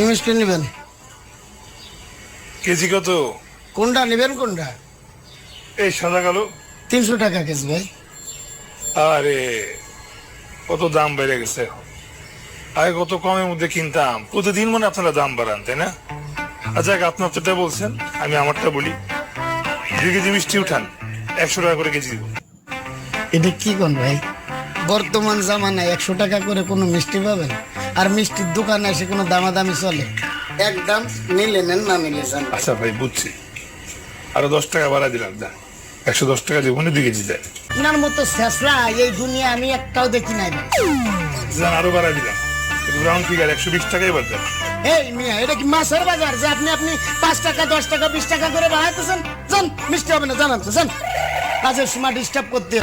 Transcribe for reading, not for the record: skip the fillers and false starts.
মিষ্টি নেবেন? কেজি কত? কোনটা নেবেন কোনটা? এই সাদা কালো। 300 টাকা কেজি ভাই। আরে কত দাম বেড়ে গেছে এখন। আগে কত কমের মধ্যে কিনতাম, প্রতিদিন মনে আপনারা দাম বাড়ান, তাই না? আচ্ছা আপনার যেটা বলছেন আমি আমারটা বলি, 2 কেজি মিষ্টি উঠান, 100 টাকা করে কেজি দিব। এটা কি কোন ভাই? বর্তমান জামানায় 100 টাকা করে কোনো মিষ্টি পাবেন? আর মিষ্টির দোকানে এসে কোনো দামাদামি চলে? একদম নিলে নেন, না নিলে যান। আচ্ছা ভাই বুঝছি, আরো 10 টাকা বাড়া দিলাম, না 110 টাকা দিব, 2 কেজি দেয়। আপনার মতো শেষরা এই দুনিয়া আমি একটাও দেখি নাই ভাই। যান আরো বাড়া দিলাম, রাউন্ড ফিগার 120 টাকাই বাদ দেন। এই মিয়া, এটা কি মাছের বাজার যে আপনি 5 টাকা 10 টাকা 20 টাকা করে বাড়াইতেছেন? যান, মিষ্টি হবে না, জানান তো, যান। কাজের সময় ডিস্টার্ব করতে